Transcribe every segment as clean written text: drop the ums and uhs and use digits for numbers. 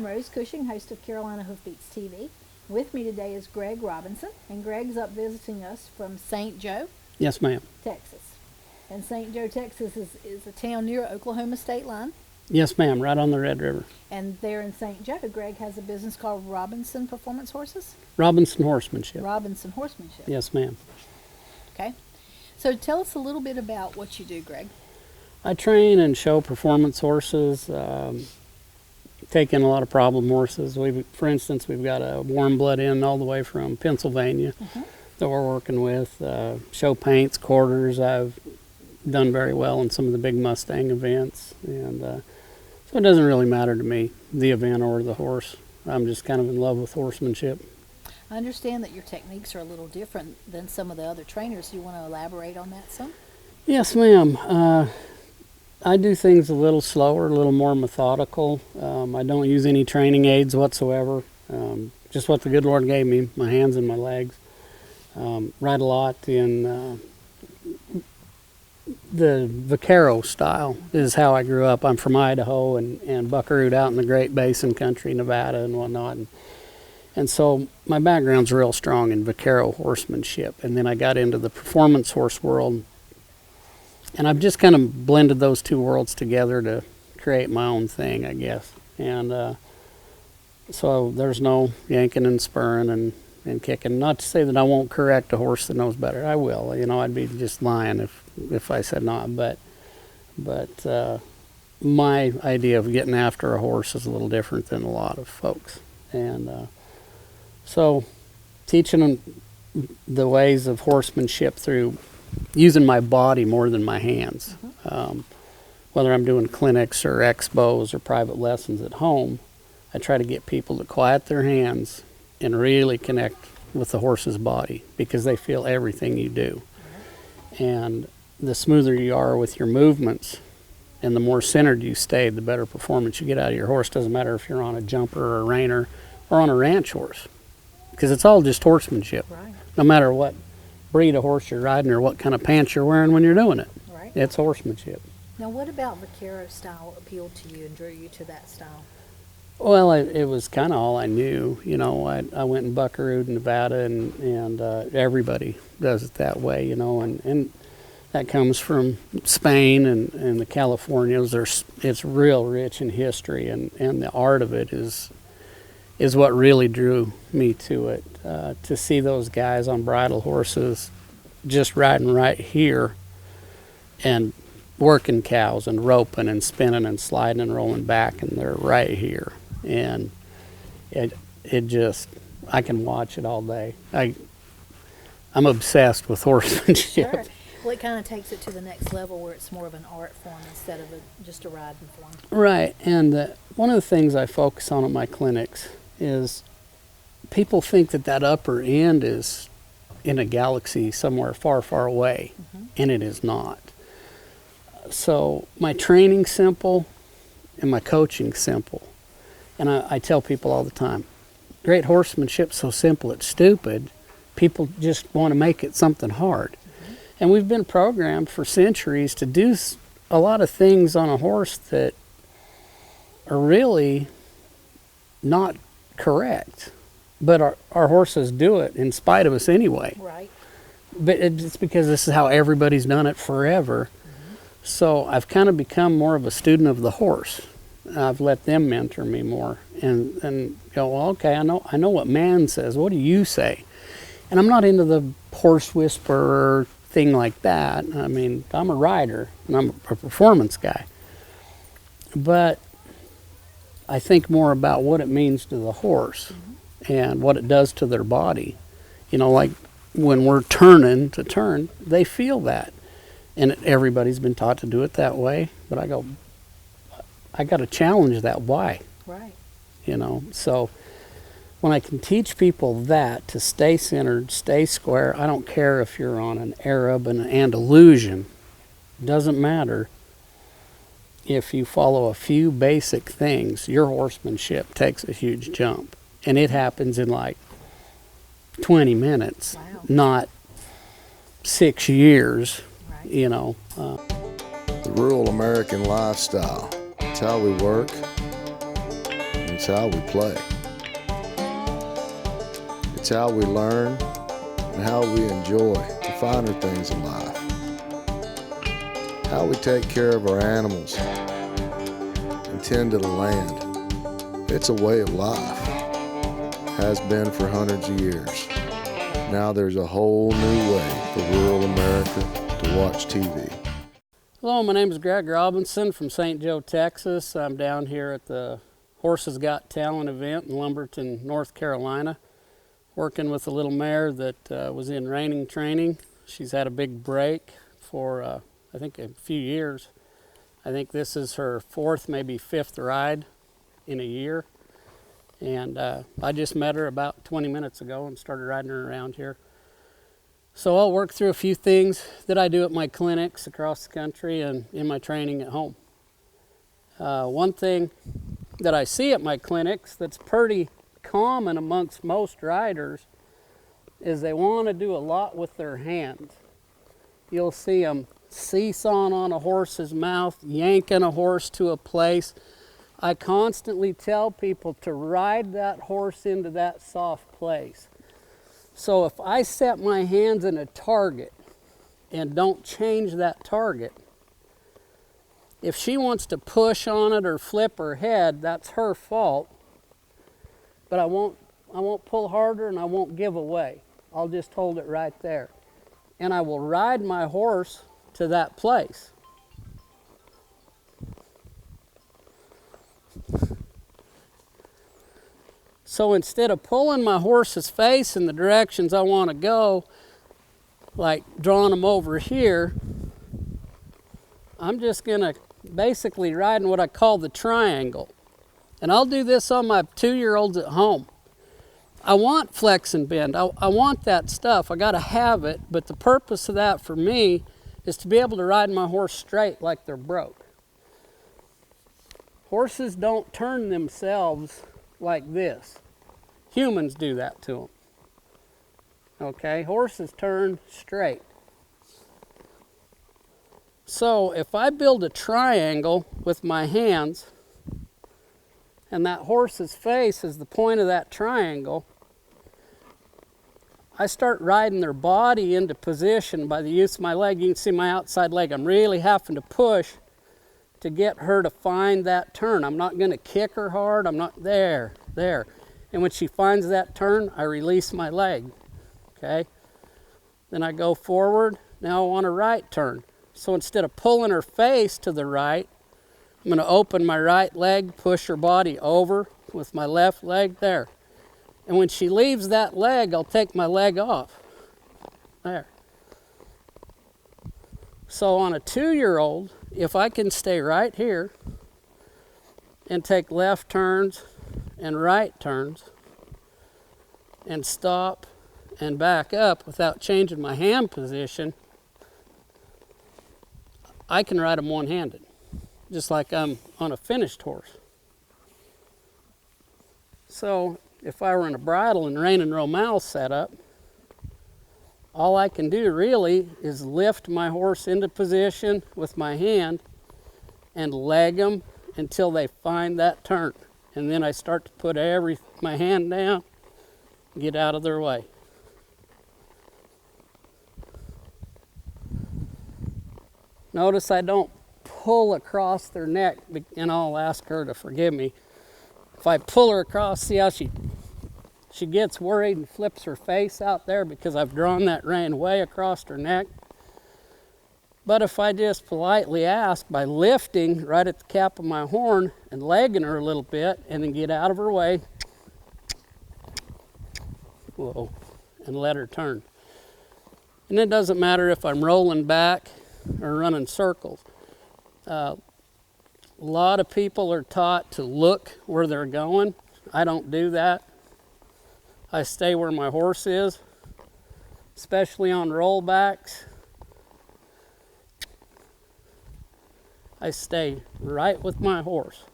Rose Cushing, host of Carolina Hoofbeats TV. With me today is Greg Robinson, and Greg's up visiting us from St. Joe, Yes, ma'am. Texas. And St. Joe, Texas is a town near Oklahoma state line. Yes, ma'am, right on the Red River. And there in St. Joe, Greg has a business called Robinson Performance Horses? Robinson Horsemanship. Robinson Horsemanship. Yes, ma'am. Okay. So tell us a little bit about what you do, Greg. I train and show performance horses, take in a lot of problem horses. For instance, we've got a warm blood in all the way from Pennsylvania that we're working with. Show paints, quarters. I've done very well in some of the big Mustang events, and so it doesn't really matter to me, the event or the horse. I'm just kind of in love with horsemanship. I understand that your techniques are a little different than some of the other trainers. Do you want to elaborate on that some? Yes, ma'am. I do things a little slower, a little more methodical. I don't use any training aids whatsoever. Just what the good Lord gave me, my hands and my legs. Ride a lot in the vaquero style is how I grew up. I'm from Idaho and buckarooed out in the Great Basin country, Nevada and whatnot. And so my background's real strong in vaquero horsemanship. And then I got into the performance horse world. And I've just kind of blended those two worlds together to create my own thing, I guess. And so there's no yanking and spurring and kicking. Not to say that I won't correct a horse that knows better. I will. You know, I'd be just lying if I said not. But my idea of getting after a horse is a little different than a lot of folks. And so teaching them the ways of horsemanship through using my body more than my hands. Whether I'm doing clinics or expos or private lessons at home, I try to get people to quiet their hands and really connect with the horse's body because they feel everything you do. And the smoother you are with your movements and the more centered you stay, the better performance you get out of your horse. Doesn't matter if you're on a jumper or a reiner or on a ranch horse, because it's all just horsemanship. Right. No matter what breed of horse you're riding or what kind of pants you're wearing when you're doing it. Right. It's horsemanship. Now, what about vaquero style appealed to you and drew you to that style? Well, it was kind of all I knew. You know, I went and buckarooed in Nevada, and everybody does it that way, you know, and that comes from Spain and the Californias. It's real rich in history, and the art of it is what really drew me to it. To see those guys on bridle horses just riding right here and working cows and roping and spinning and sliding and rolling back, and they're right here. And it just, I can watch it all day. I'm obsessed with horsemanship. Sure. Well, it kind of takes it to the next level where it's more of an art form instead of just a riding form. Right. And one of the things I focus on at my clinics is people think that upper end is in a galaxy somewhere far, far away, and it is not. So my training's simple and my coaching's simple. And I tell people all the time, great horsemanship's so simple it's stupid. People just want to make it something hard. And we've been programmed for centuries to do a lot of things on a horse that are really not correct. But our horses do it in spite of us anyway. Right. But it's because this is how everybody's done it forever. So I've kind of become more of a student of the horse. I've let them mentor me more and go, well, okay, I know what man says. What do you say? And I'm not into the horse whisperer thing like that. I mean, I'm a rider and I'm a performance guy. But I think more about what it means to the horse and what it does to their body. You know, like when we're turning to turn, they feel that. And everybody's been taught to do it that way. But I go, I got to challenge that why. Right. You know, so when I can teach people that to stay centered, stay square, I don't care if you're on an Arab and an Andalusian. Doesn't matter. If you follow a few basic things, your horsemanship takes a huge jump. And it happens in like 20 minutes, Wow. not 6 years, Right. you know. The rural American lifestyle. It's how we work and It's how we play. It's how we learn and how we enjoy the finer things in life. How we take care of our animals and tend to the land. It's a way of life. Has been for hundreds of years. Now there's a whole new way for rural America to watch TV. Hello, my name is Greg Robinson from St. Joe, Texas. I'm down here at the Horses Got Talent event in Lumberton, North Carolina, working with a little mare that was in reining training. She's had a big break for, I think, a few years. I think this is her fourth, maybe fifth ride in a year. And I just met her about 20 minutes ago and started riding her around here. So I'll work through a few things that I do at my clinics across the country and in my training at home. One thing that I see at my clinics that's pretty common amongst most riders is they want to do a lot with their hands. You'll see them seesawing on a horse's mouth, yanking a horse to a place. I constantly tell people to ride that horse into that soft place. So if I set my hands in a target and don't change that target, if she wants to push on it or flip her head, that's her fault. But I won't pull harder and I won't give away. I'll just hold it right there. And I will ride my horse to that place. So instead of pulling my horse's face in the directions I want to go, like drawing them over here, I'm just going to basically ride in what I call the triangle. And I'll do this on my 2-year-olds at home. I want flex and bend. I want that stuff. I got to have it. But the purpose of that for me is to be able to ride my horse straight like they're broke. Horses don't turn themselves like this. Humans do that to them. Okay, horses turn straight. So if I build a triangle with my hands and that horse's face is the point of that triangle, I start riding their body into position by the use of my leg. You can see my outside leg. I'm really having to push to get her to find that turn. I'm not going to kick her hard. I'm not there. And when she finds that turn, I release my leg. Okay? Then I go forward. Now I want a right turn. So instead of pulling her face to the right, I'm going to open my right leg, push her body over with my left leg there. And when she leaves that leg, I'll take my leg off. There. So on a 2-year-old, if I can stay right here and take left turns and right turns and stop and back up without changing my hand position, I can ride them one-handed, just like I'm on a finished horse. So if I were in a bridle and rein and romal setup, all I can do really is lift my horse into position with my hand and leg them until they find that turn. And then I start to put my hand down, get out of their way. Notice I don't pull across their neck, and I'll ask her to forgive me. If I pull her across, see how she gets worried and flips her face out there because I've drawn that rein way across her neck. But if I just politely ask by lifting right at the cap of my horn and legging her a little bit and then get out of her way, whoa, and let her turn. And it doesn't matter if I'm rolling back or running circles. A lot of people are taught to look where they're going. I don't do that. I stay where my horse is, especially on rollbacks. I stay right with my horse,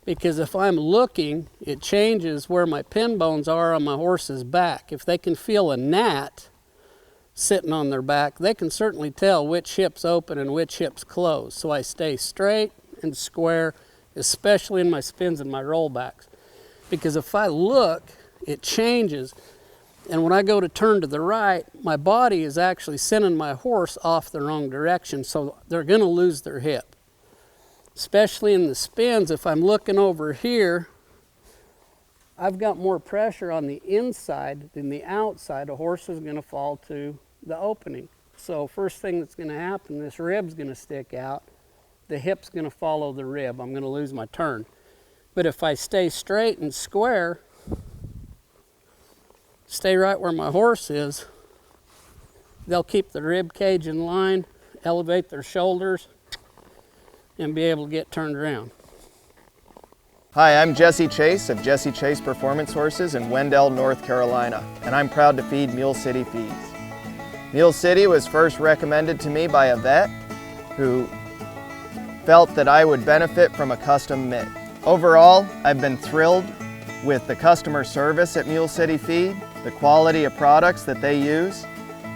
because if I'm looking, it changes where my pin bones are on my horse's back. If they can feel a gnat sitting on their back, they can certainly tell which hip's open and which hip's closed. So I stay straight and square, especially in my spins and my rollbacks. because if I look, it changes. And when I go to turn to the right, my body is actually sending my horse off the wrong direction, so they're going to lose their hip. Especially in the spins, if I'm looking over here, I've got more pressure on the inside than the outside. A horse is going to fall to the opening. So first thing that's going to happen, this rib's going to stick out. The hip's going to follow the rib. I'm going to lose my turn. But if I stay straight and square, stay right where my horse is, they'll keep the rib cage in line, elevate their shoulders, and be able to get turned around. Hi, I'm Jesse Chase of Jesse Chase Performance Horses in Wendell, North Carolina, and I'm proud to feed Mule City Feeds. Mule City was first recommended to me by a vet who felt that I would benefit from a custom mitt. Overall, I've been thrilled with the customer service at Mule City Feed, the quality of products that they use,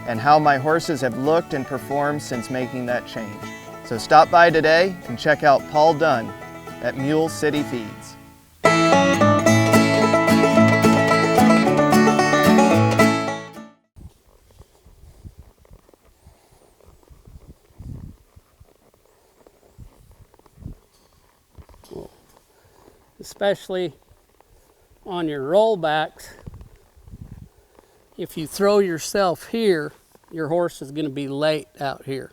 and how my horses have looked and performed since making that change. So stop by today and check out Paul Dunn at Mule City Feeds. Especially on your rollbacks, if you throw yourself here, your horse is going to be late out here.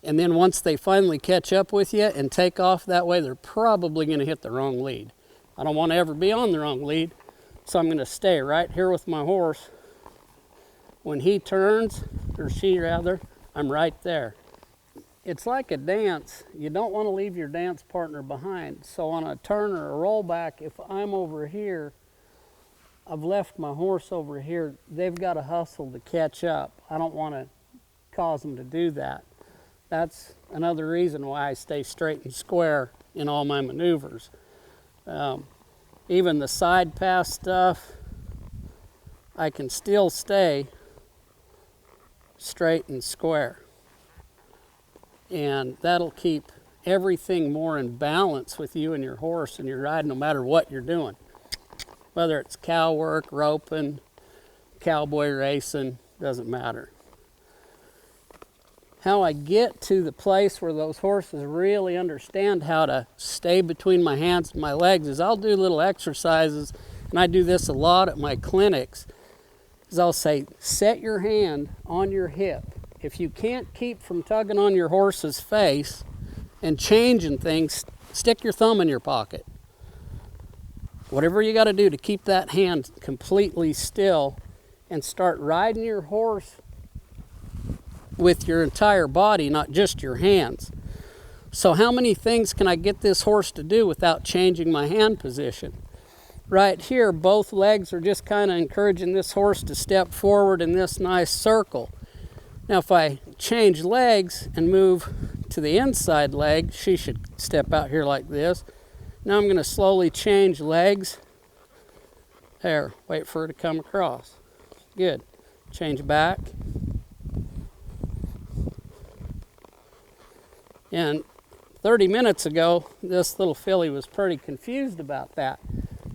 And then once they finally catch up with you and take off that way, they're probably going to hit the wrong lead. I don't want to ever be on the wrong lead, so I'm going to stay right here with my horse. When he turns, or she rather, I'm right there. It's like a dance. You don't want to leave your dance partner behind. So on a turn or a rollback, if I'm over here, I've left my horse over here, they've got to hustle to catch up. I don't want to cause them to do that. That's another reason why I stay straight and square in all my maneuvers. Even the side pass stuff, I can still stay straight and square. And that'll keep everything more in balance with you and your horse and your ride, no matter what you're doing. Whether it's cow work, roping, cowboy racing, doesn't matter. How I get to the place where those horses really understand how to stay between my hands and my legs is I'll do little exercises, and I do this a lot at my clinics, is I'll say, set your hand on your hip. If you can't keep from tugging on your horse's face and changing things, stick your thumb in your pocket. Whatever you got to do to keep that hand completely still and start riding your horse with your entire body, not just your hands. So how many things can I get this horse to do without changing my hand position? Right here, both legs are just kind of encouraging this horse to step forward in this nice circle. Now if I change legs and move to the inside leg, she should step out here like this. Now I'm going to slowly change legs. There, wait for her to come across. Good. Change back. And 30 minutes ago, this little filly was pretty confused about that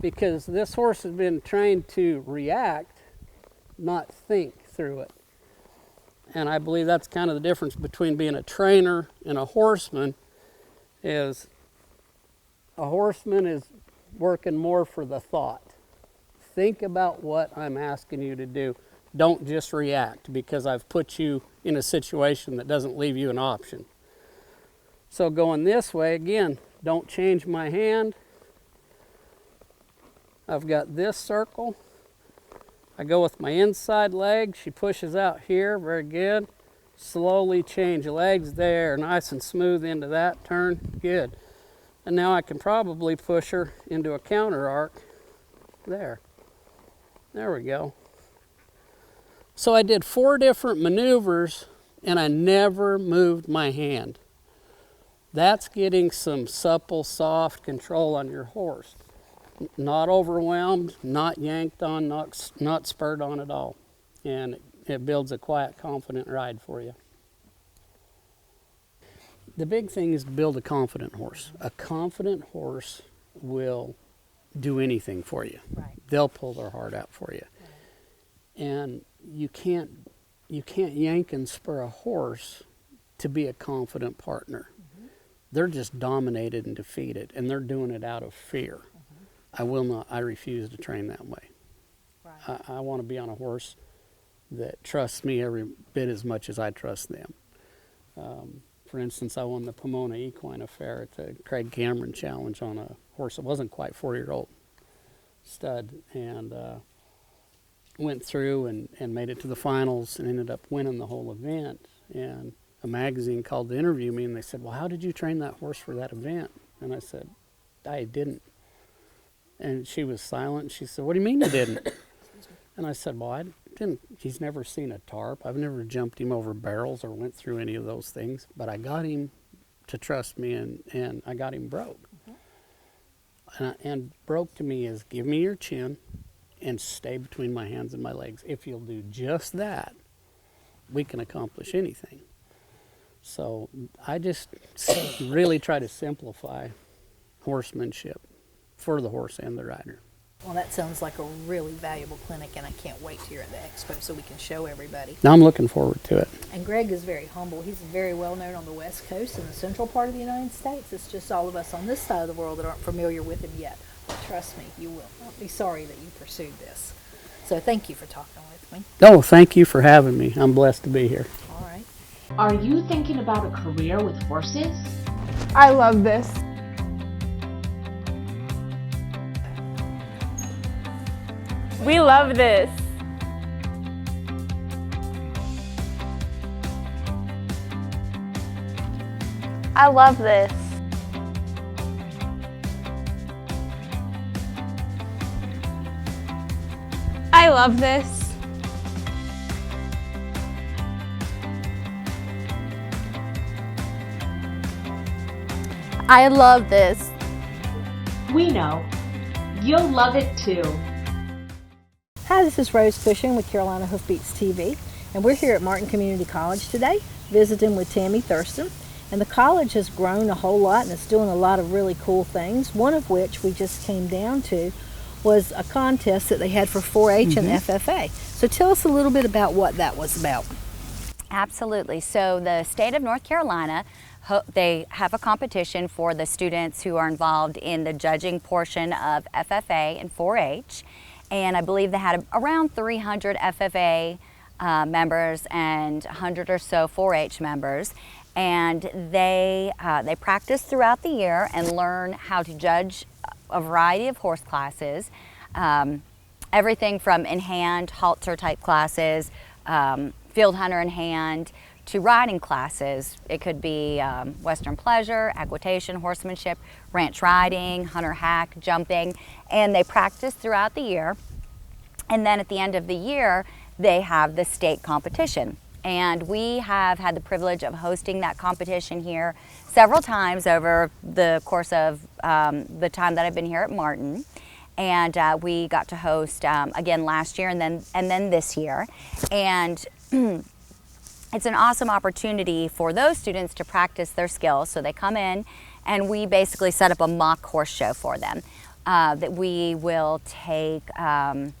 because this horse has been trained to react, not think through it. And I believe that's kind of the difference between being a trainer and a horseman, is a horseman is working more for the thought. Think about what I'm asking you to do. Don't just react because I've put you in a situation that doesn't leave you an option. So going this way, again, don't change my hand. I've got this circle. I go with my inside leg. She pushes out here, very good. Slowly change legs there, nice and smooth into that turn, good. And now I can probably push her into a counter arc there. There we go. So I did 4 different maneuvers and I never moved my hand. That's getting some supple, soft control on your horse. Not overwhelmed, not yanked on, not spurred on at all. And it builds a quiet, confident ride for you. The big thing is to build a confident horse. A confident horse will do anything for you. Right. They'll pull their heart out for you. Right. And you can't yank and spur a horse to be a confident partner. Mm-hmm. They're just dominated and defeated, and they're doing it out of fear. Mm-hmm. I refuse to train that way. Right. I want to be on a horse that trusts me every bit as much as I trust them. For instance, I won the Pomona Equine Affair at the Craig Cameron Challenge on a horse that wasn't quite 4-year-old stud, and went through and made it to the finals and ended up winning the whole event. And a magazine called to interview me, and they said, well, how did you train that horse for that event? And I said, I didn't. And she was silent, and she said, what do you mean you didn't? And I said, well, I didn't. He's never seen a tarp. I've never jumped him over barrels or went through any of those things, but I got him to trust me, and I got him broke. Mm-hmm. And broke to me is give me your chin and stay between my hands and my legs. If you'll do just that, we can accomplish anything. So I just really try to simplify horsemanship for the horse and the rider. Well, that sounds like a really valuable clinic, and I can't wait to hear at the expo so we can show everybody. Now I'm looking forward to it. And Greg is very humble. He's very well known on the West Coast and the central part of the United States. It's just all of us on this side of the world that aren't familiar with him yet. But trust me, you will not be sorry that you pursued this. So thank you for talking with me. Oh, thank you for having me. I'm blessed to be here. All right. Are you thinking about a career with horses? I love this. We love this. I love this. I love this. I love this. We know. You'll love it too. Hi, this is Rose Cushing with Carolina Hoofbeats TV, and we're here at Martin Community College today, visiting with Tammy Thurston. And the college has grown a whole lot, and it's doing a lot of really cool things, one of which we just came down to was a contest that they had for 4-H and FFA. So tell us a little bit about what that was about. Absolutely. So the state of North Carolina, they have a competition for the students who are involved in the judging portion of FFA and 4-H. And I believe they had around 300 FFA members and 100 or so 4-H members. And they practice throughout the year and learn how to judge a variety of horse classes, everything from in-hand, halter type classes, field hunter in hand, to riding classes. It could be Western pleasure, equitation, horsemanship, ranch riding, hunter hack, jumping, and they practice throughout the year. And then at the end of the year, they have the state competition. And we have had the privilege of hosting that competition here several times over the course of the time that I've been here at Martin. And we got to host again last year and then this year. And it's an awesome opportunity for those students to practice their skills. So they come in and we basically set up a mock horse show for them. That we will take 4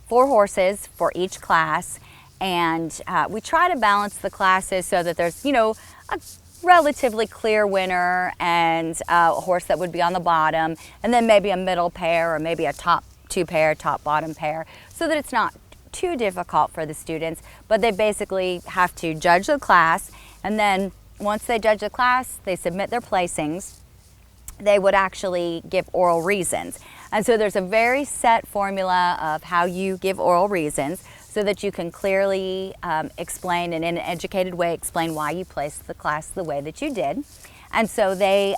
horses for each class, and we try to balance the classes so that there's, you know, a relatively clear winner and a horse that would be on the bottom, and then maybe a middle pair or maybe a top 2 pair, top bottom pair, so that it's not too difficult for the students, but they basically have to judge the class, and then once they judge the class, they submit their placings. They would actually give oral reasons. And so there's a very set formula of how you give oral reasons so that you can clearly explain and in an educated way explain why you placed the class the way that you did. And so they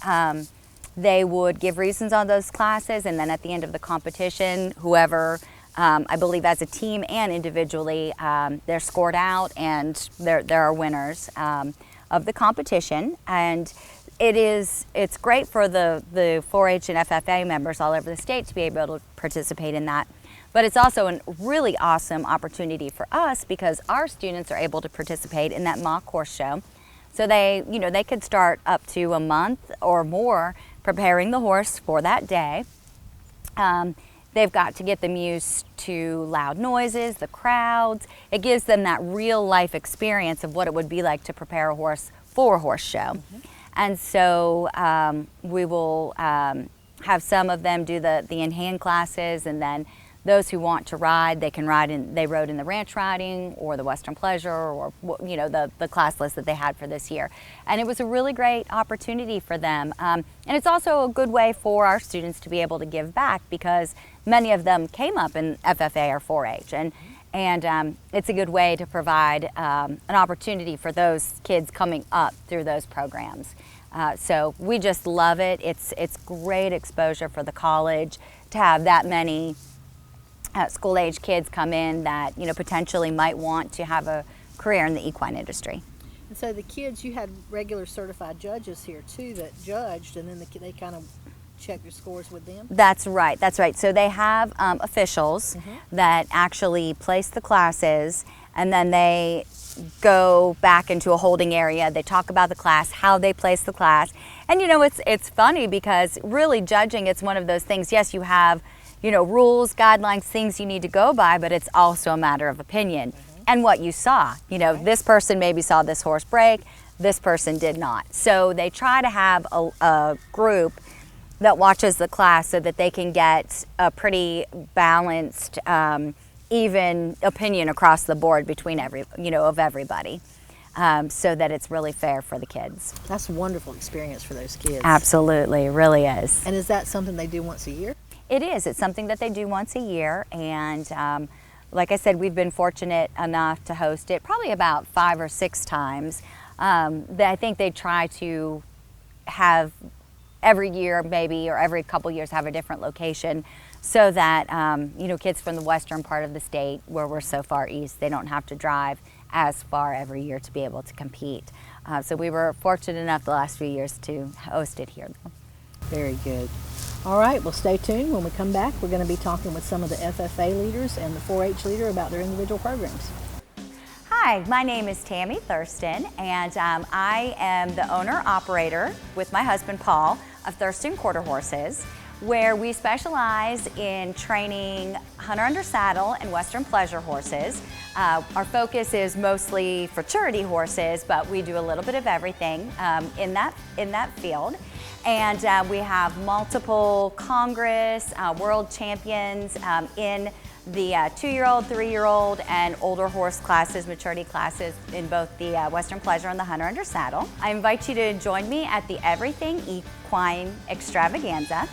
would give reasons on those classes, and then at the end of the competition, whoever, I believe as a team and individually, they're scored out and there are winners of the competition. And it's great for the 4-H and FFA members all over the state to be able to participate in that. But it's also a really awesome opportunity for us because our students are able to participate in that mock horse show. So they could start up to a month or more preparing the horse for that day. They've got to get them used to loud noises, the crowds. It gives them that real life experience of what it would be like to prepare a horse for a horse show. And so we will have some of them do the in-hand classes, and then those who want to ride, they can ride in, they rode in the ranch riding or the Western Pleasure, or you know, the class list that they had for this year. And it was a really great opportunity for them. And it's also a good way for our students to be able to give back, because many of them came up in FFA or 4-H, and it's a good way to provide an opportunity for those kids coming up through those programs. So we just love it. It's great exposure for the college to have that many school-age kids come in that, you know, potentially might want to have a career in the equine industry. And so the kids, you had regular certified judges here too that judged, and then they kind of check your scores with them? That's right, that's right. So they have officials that actually place the classes, and then they go back into a holding area. They talk about the class, how they place the class. And you know, it's funny because really judging, it's one of those things, yes, you have, you know, rules, guidelines, things you need to go by, but it's also a matter of opinion and what you saw. You know, this person maybe saw this horse break, this person did not. So they try to have a group that watches the class so that they can get a pretty balanced, even opinion across the board between everybody, so that it's really fair for the kids. That's a wonderful experience for those kids. Absolutely, it really is. And is that something they do once a year? It is. It's something that they do once a year, and like I said, we've been fortunate enough to host it probably about 5 or 6 times. I think they try to have every year maybe, or every couple years, have a different location, so that you know, kids from the western part of the state, where we're so far east, they don't have to drive as far every year to be able to compete. So we were fortunate enough the last few years to host it here. Very good. All right, well, stay tuned. When we come back, we're going to be talking with some of the FFA leaders and the 4-H leader about their individual programs. Hi, my name is Tammy Thurston, and I am the owner-operator with my husband Paul of Thurston Quarter Horses, where we specialize in training hunter under saddle and Western pleasure horses. Our focus is mostly futurity horses, but we do a little bit of everything in that field. And we have multiple Congress world champions in the 2-year-old, 3-year-old, and older horse classes, maturity classes, in both the Western Pleasure and the Hunter Under Saddle. I invite you to join me at the Everything Equine Extravaganza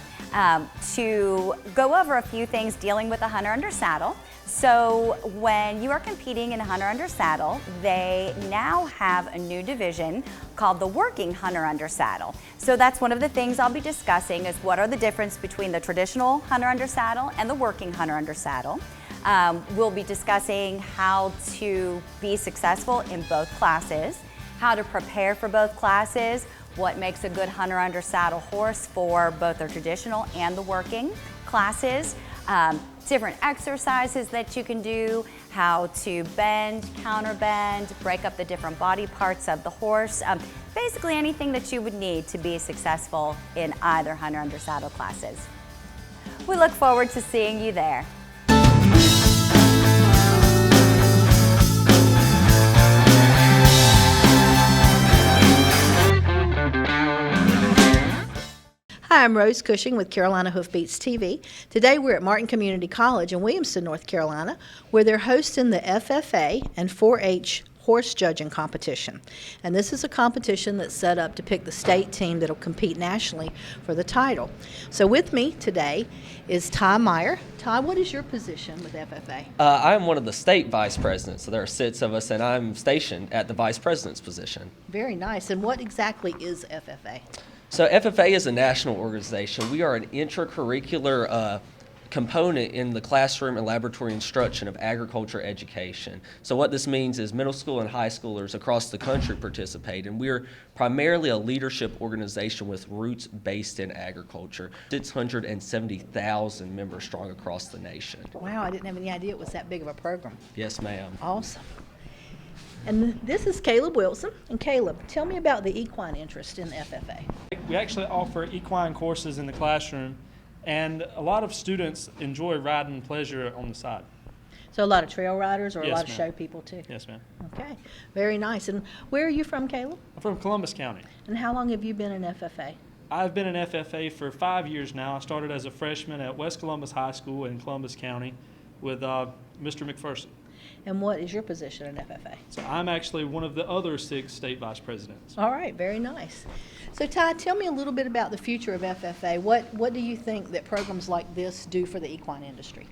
to go over a few things dealing with the Hunter Under Saddle. So when you are competing in a Hunter Under Saddle, they now have a new division called the Working Hunter Under Saddle. So that's one of the things I'll be discussing, is what are the difference between the traditional Hunter Under Saddle and the Working Hunter Under Saddle. We'll be discussing how to be successful in both classes, how to prepare for both classes, what makes a good Hunter Under Saddle horse for both the traditional and the working classes, different exercises that you can do, how to bend, counterbend, break up the different body parts of the horse, basically anything that you would need to be successful in either Hunter Under Saddle classes. We look forward to seeing you there. Hi, I'm Rose Cushing with Carolina Hoofbeats TV. Today we're at Martin Community College in Williamston, North Carolina, where they're hosting the FFA and 4-H horse judging competition. And this is a competition that's set up to pick the state team that'll compete nationally for the title. So with me today is Ty Meyer. Ty, what is your position with FFA? I'm one of the state vice presidents, so there are 6 of us, and I'm stationed at the vice president's position. Very nice. And what exactly is FFA? So FFA is a national organization. We are an intracurricular component in the classroom and laboratory instruction of agriculture education. So what this means is middle school and high schoolers across the country participate, and we're primarily a leadership organization with roots based in agriculture. 670,000 members strong across the nation. Wow, I didn't have any idea it was that big of a program. Yes, ma'am. Awesome. And this is Caleb Wilson. And Caleb, tell me about the equine interest in the FFA. We actually offer equine courses in the classroom, And a lot of students enjoy riding pleasure on the side. So a lot of trail riders or a Yes, lot of ma'am. show people too? Yes, ma'am. Okay, very nice. And where are you from, Caleb? I'm from Columbus County. And how long have you been in FFA? I've been in FFA for 5 years now. I started as a freshman at West Columbus High School in Columbus County with Mr. McPherson. And what is your position in FFA? So I'm actually one of the other 6 state vice presidents. All right, very nice. So Ty, tell me a little bit about the future of FFA. What do you think that programs like this do for the equine industry?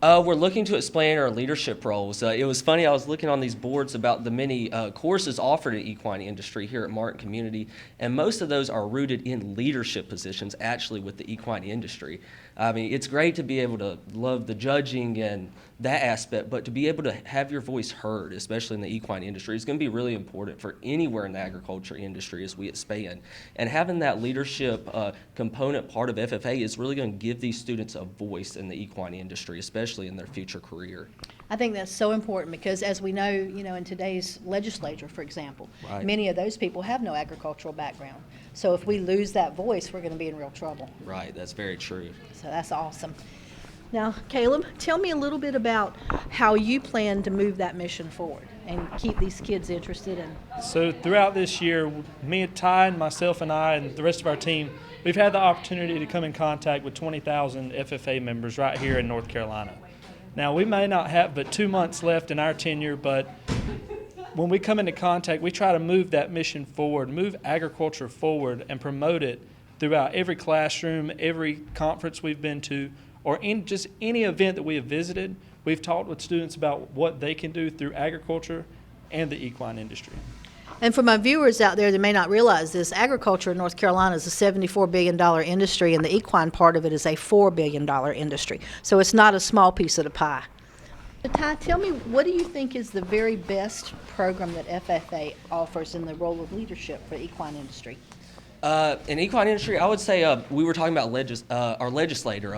We're looking to expand our leadership roles. It was funny, I was looking on these boards about the many courses offered in equine industry here at Martin Community, and most of those are rooted in leadership positions actually with the equine industry. I mean, it's great to be able to love the judging and that aspect, but to be able to have your voice heard, especially in the equine industry, is going to be really important for anywhere in the agriculture industry as we expand. And having that leadership component part of FFA is really going to give these students a voice in the equine industry, especially in their future career. I think that's so important because, as we know, in today's legislature, for example, Right. many of those people have no agricultural background. So if we lose that voice, we're going to be in real trouble. Right, that's very true. So that's awesome. Now, Caleb, tell me a little bit about how you plan to move that mission forward and keep these kids interested in. So throughout this year, me and Ty and myself and I and the rest of our team, we've had the opportunity to come in contact with 20,000 FFA members right here in North Carolina. Now, we may not have but 2 months left in our tenure, but when we come into contact, we try to move that mission forward, move agriculture forward, and promote it throughout every classroom, every conference we've been to, or in just any event that we have visited. We've talked with students about what they can do through agriculture and the equine industry. And for my viewers out there that may not realize this, agriculture in North Carolina is a $74 billion industry, and the equine part of it is a $4 billion industry. So it's not a small piece of the pie. So Ty, tell me, what do you think is the very best program that FFA offers in the role of leadership for the equine industry? In equine industry, I would say we were talking about our legislator.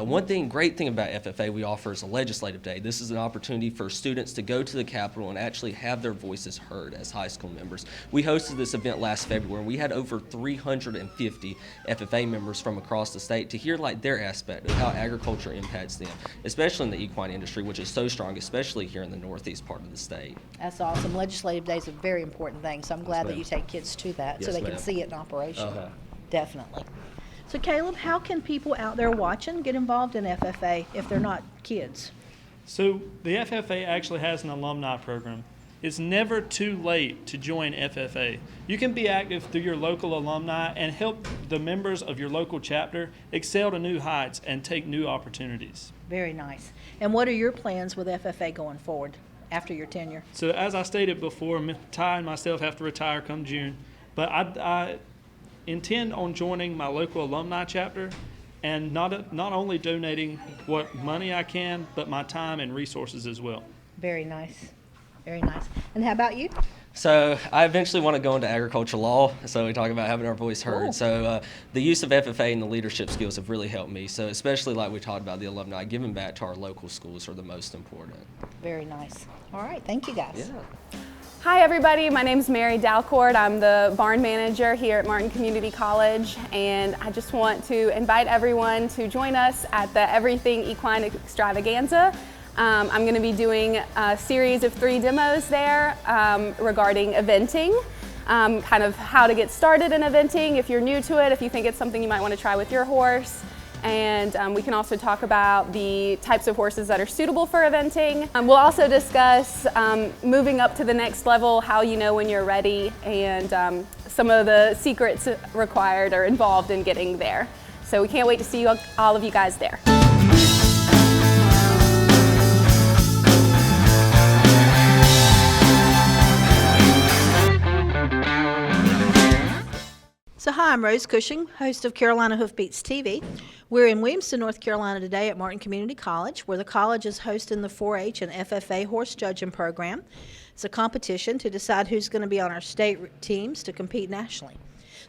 Great thing about FFA we offer is a legislative day. This is an opportunity for students to go to the Capitol and actually have their voices heard as high school members. We hosted this event last February, and we had over 350 FFA members from across the state to hear their aspect of how agriculture impacts them, especially in the equine industry, which is so strong, especially here in the northeast part of the state. That's awesome. Legislative Day is a very important thing, so I'm glad that ma'am. you take kids to that so Yes, they can ma'am. see it in operation. Uh-huh. Definitely. So Caleb, how can people out there watching get involved in FFA if they're not kids? So the FFA actually has an alumni program. It's never too late to join FFA. You can be active through your local alumni and help the members of your local chapter excel to new heights and take new opportunities. Very nice. And what are your plans with FFA going forward after your tenure? So as I stated before, Ty and myself have to retire come June, but I intend on joining my local alumni chapter and not only donating what money I can, but my time and resources as well. Very nice. Very nice. And how about you? So I eventually want to go into agriculture law, so we talk about having our voice heard. Cool. So the use of FFA and the leadership skills have really helped me. So especially like we talked about the alumni, giving back to our local schools are the most important. Very nice. All right. Thank you, guys. Yeah. Hi everybody, my name is Mary Dalcourt. I'm the barn manager here at Martin Community College, and I just want to invite everyone to join us at the Everything Equine Extravaganza. I'm going to be doing a series of 3 demos there regarding eventing, kind of how to get started in eventing if you're new to it, if you think it's something you might want to try with your horse. And we can also talk about the types of horses that are suitable for eventing. We'll also discuss moving up to the next level, how you know when you're ready, and some of the secrets required or involved in getting there. So we can't wait to see all of you guys there. So hi, I'm Rose Cushing, host of Carolina Hoofbeats TV. We're in Williamston, North Carolina today at Martin Community College, where the college is hosting the 4-H and FFA horse judging program. It's a competition to decide who's going to be on our state teams to compete nationally.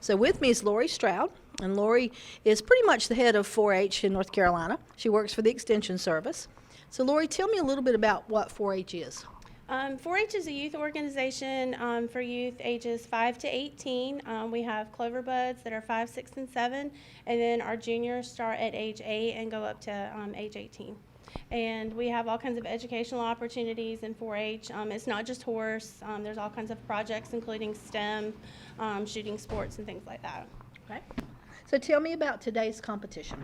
So with me is Lori Stroud, and Lori is pretty much the head of 4-H in North Carolina. She works for the Extension Service. So Lori, tell me a little bit about what 4-H is. 4-H is a youth organization for youth ages 5 to 18. We have Clover Buds that are 5, 6, and 7, and then our juniors start at age 8 and go up to age 18. And we have all kinds of educational opportunities in 4-H. It's not just horse. There's all kinds of projects, including STEM, shooting sports, and things like that. Okay. So tell me about today's competition.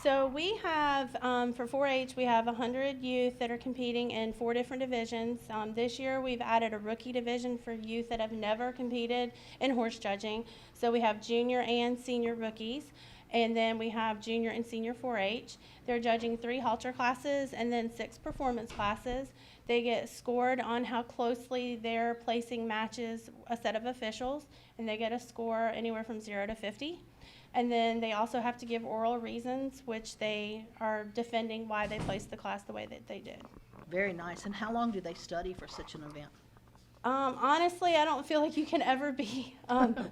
So we have, for 4-H, we have 100 youth that are competing in 4 different divisions. This year we've added a rookie division for youth that have never competed in horse judging. So we have junior and senior rookies, and then we have junior and senior 4-H. They're judging 3 halter classes and then 6 performance classes. They get scored on how closely they're placing matches a set of officials, and they get a score anywhere from 0 to 50. And then they also have to give oral reasons, which they are defending why they placed the class the way that they did. Very nice. And how long do they study for such an event? Honestly, I don't feel like you can ever be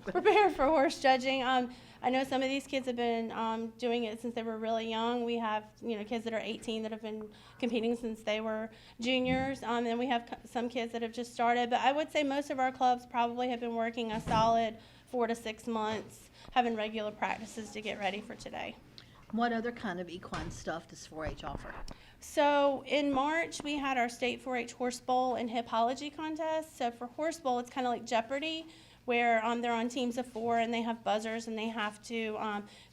prepared for horse judging. I know some of these kids have been doing it since they were really young. We have, kids that are 18 that have been competing since they were juniors, and we have some kids that have just started. But I would say most of our clubs probably have been working a solid 4 to 6 months, having regular practices to get ready for today. What other kind of equine stuff does 4-H offer? So in March, we had our state 4-H horse bowl and hippology contest. So for horse bowl, it's kind of like Jeopardy, where they're on teams of 4 and they have buzzers and they have to,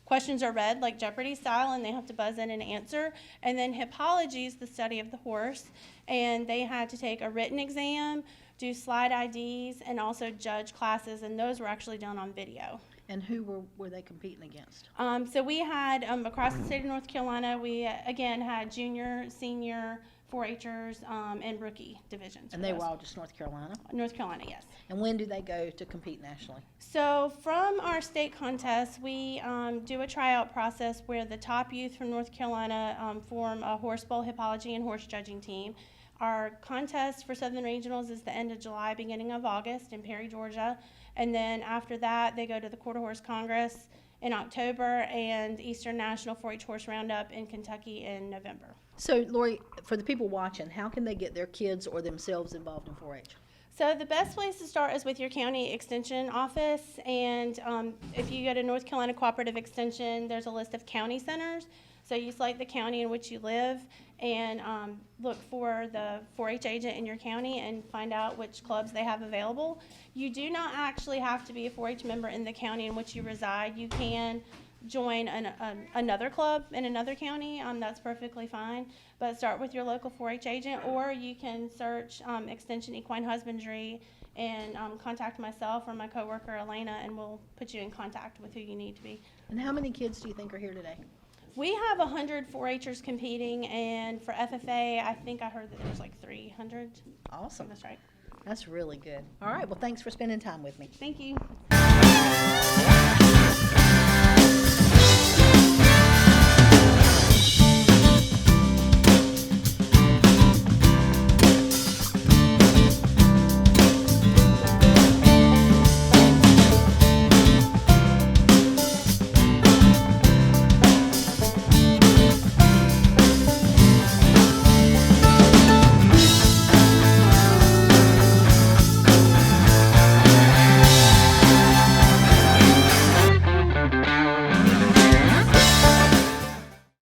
questions are read like Jeopardy style and they have to buzz in and answer. And then hippology is the study of the horse, and they had to take a written exam, do slide IDs, and also judge classes, and those were actually done on video. And who were they competing against? So we had, across the state of North Carolina, we again had junior, senior, 4-Hers, and rookie divisions. And they were all just North Carolina? North Carolina, yes. And when do they go to compete nationally? So from our state contest, we do a tryout process where the top youth from North Carolina form a horse bowl, hippology, and horse judging team. Our contest for Southern Regionals is the end of July, beginning of August in Perry, Georgia. And then after that, they go to the Quarter Horse Congress in October and Eastern National 4-H Horse Roundup in Kentucky in November. So, Lori, for the people watching, how can they get their kids or themselves involved in 4-H? So the best place to start is with your county extension office. And if you go to North Carolina Cooperative Extension, there's a list of county centers. So you select the county in which you live and look for the 4-H agent in your county and find out which clubs they have available. You do not actually have to be a 4-H member in the county in which you reside. You can join another club in another county. That's perfectly fine. But start with your local 4-H agent, or you can search Extension Equine Husbandry and contact myself or my coworker Elena, and we'll put you in contact with who you need to be. And how many kids do you think are here today? We have 100 4-Hers competing, and for FFA, I think I heard that there's like 300. Awesome. That's right. That's really good. All right. Well, thanks for spending time with me. Thank you.